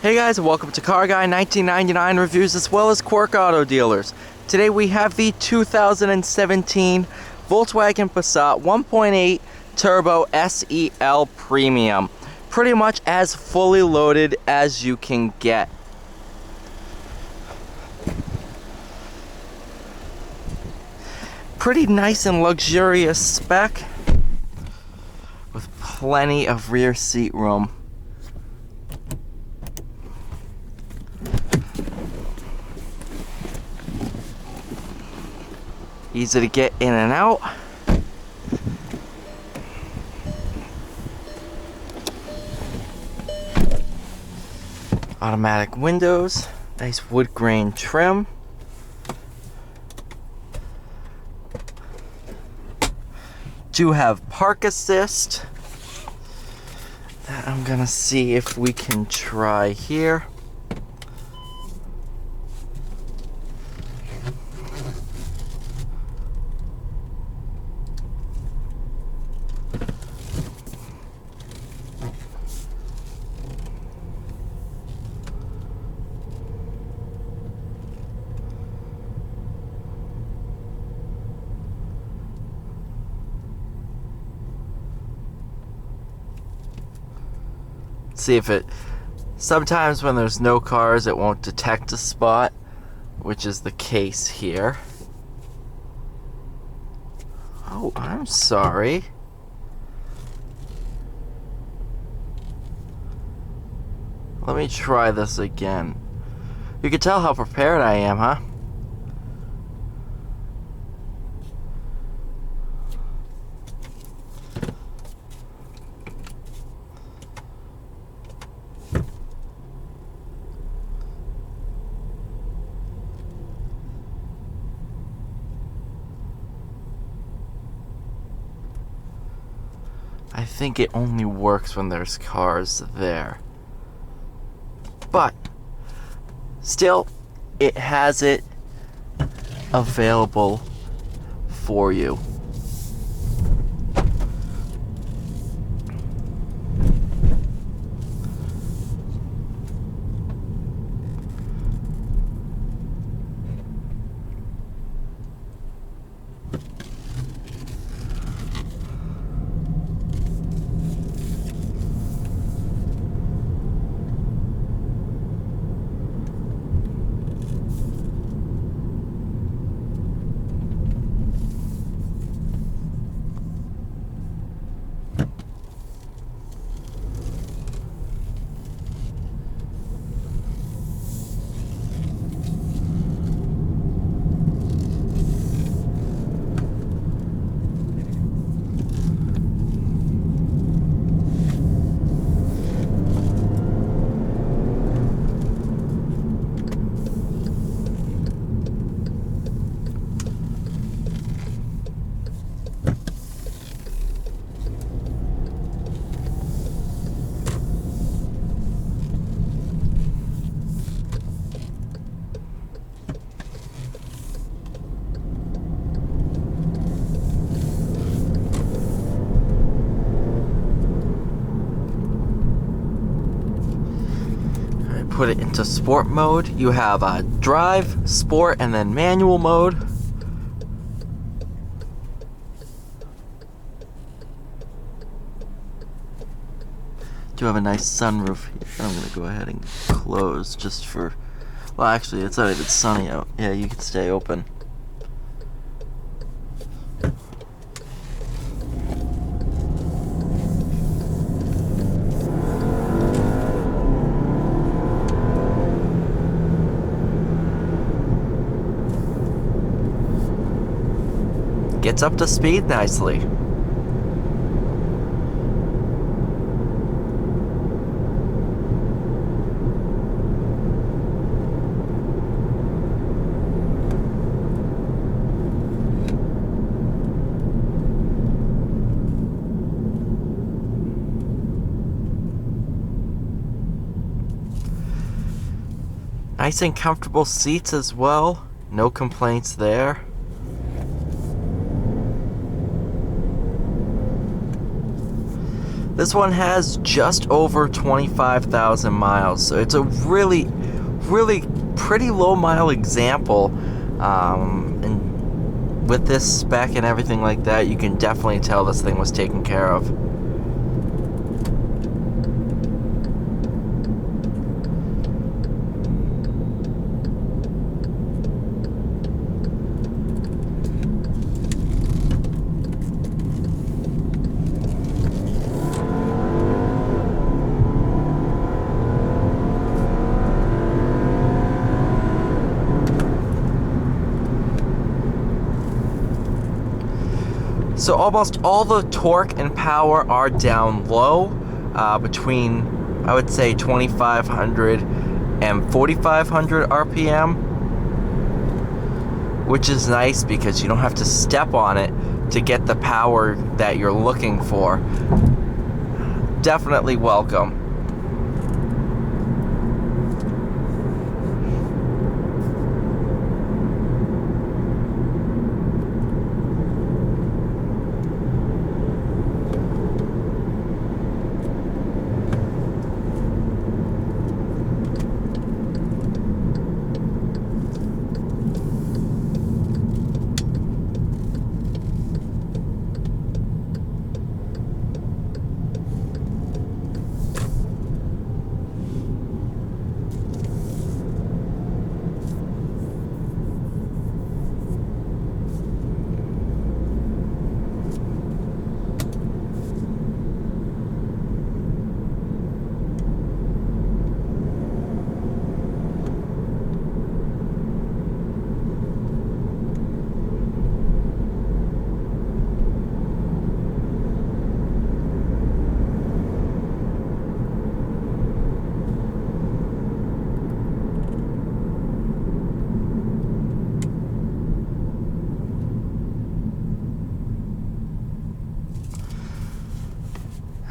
Hey guys, and welcome to Car Guy 1999 reviews as well as Quirk Auto Dealers. Today we have the 2017 Volkswagen Passat 1.8 Turbo SEL Premium. Pretty much as fully loaded as you can get. Pretty nice and luxurious spec with plenty of rear seat room. Easy to get in and out. Automatic windows, nice wood grain trim. Do have park assist that I'm gonna see if we can try here. See if it, sometimes when there's no cars it won't detect a spot, which is the case here. Oh, I'm sorry. Let me try this again. You can tell how prepared I am, huh? I think it only works when there's cars there. But still, it has it available for you. Put it into sport mode. You have drive, sport, and then manual mode. Do have a nice sunroof here. I'm gonna go ahead and close just for, well, actually it's not even sunny out. Yeah, you can stay open. Gets up to speed nicely. Nice and comfortable seats as well. No complaints there. This one has just over 25,000 miles, so it's a really pretty low mile example, and with this spec and everything like that, you can definitely tell this thing was taken care of. So almost all the torque and power are down low, between, I would say, 2,500 and 4,500 RPM, which is nice because you don't have to step on it to get the power that you're looking for. Definitely welcome.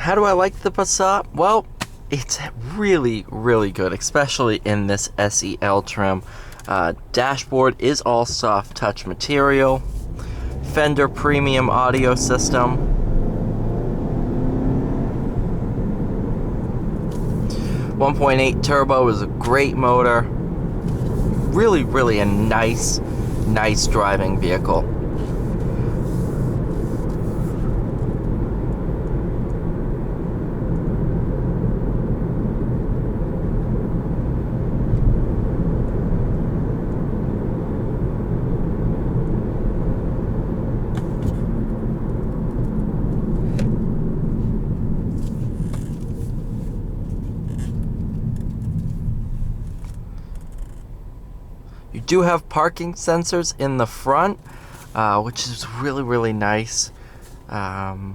How do I like the Passat? Well, it's really good, especially in this SEL trim. Dashboard is all soft touch material. Fender premium audio system. .8 turbo is a great motor. Really a nice driving vehicle. You do have parking sensors in the front, which is really nice. Yeah.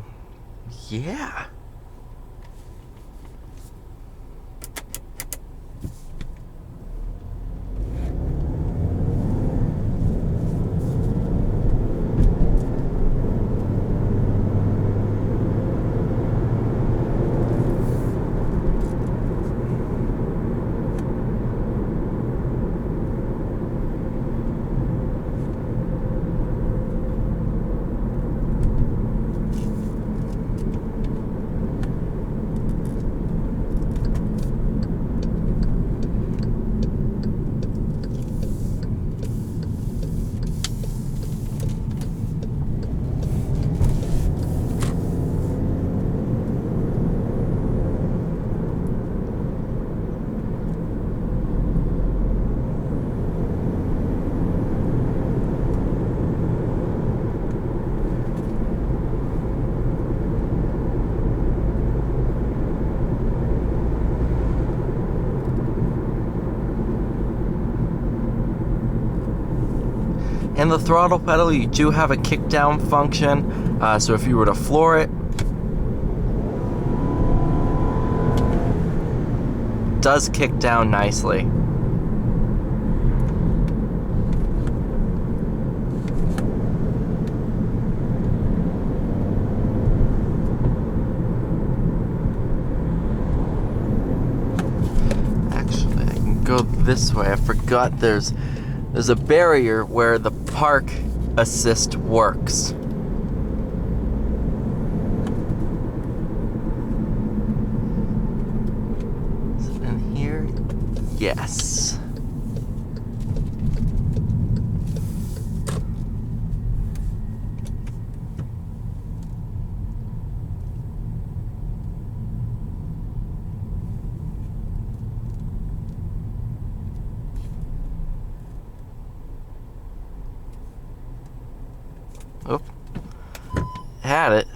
In the throttle pedal, you do have a kick down function, so if you were to floor it, does kick down nicely. Actually, I can go this way. I forgot there's a barrier where the park assist works. Yes. Oop. Had it.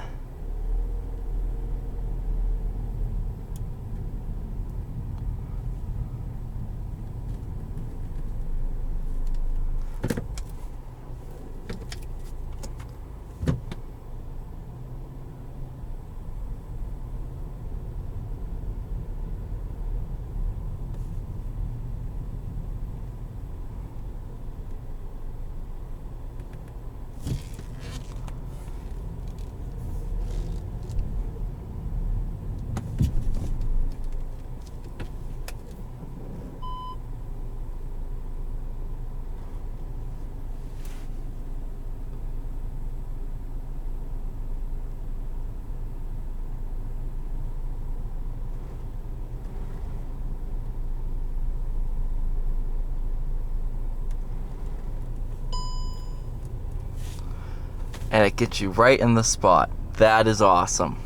And it gets you right in the spot. That is awesome.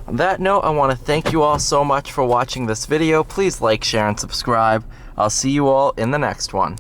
On that note, I want to thank you all so much for watching this video. Please like, share, and subscribe. I'll see you all in the next one.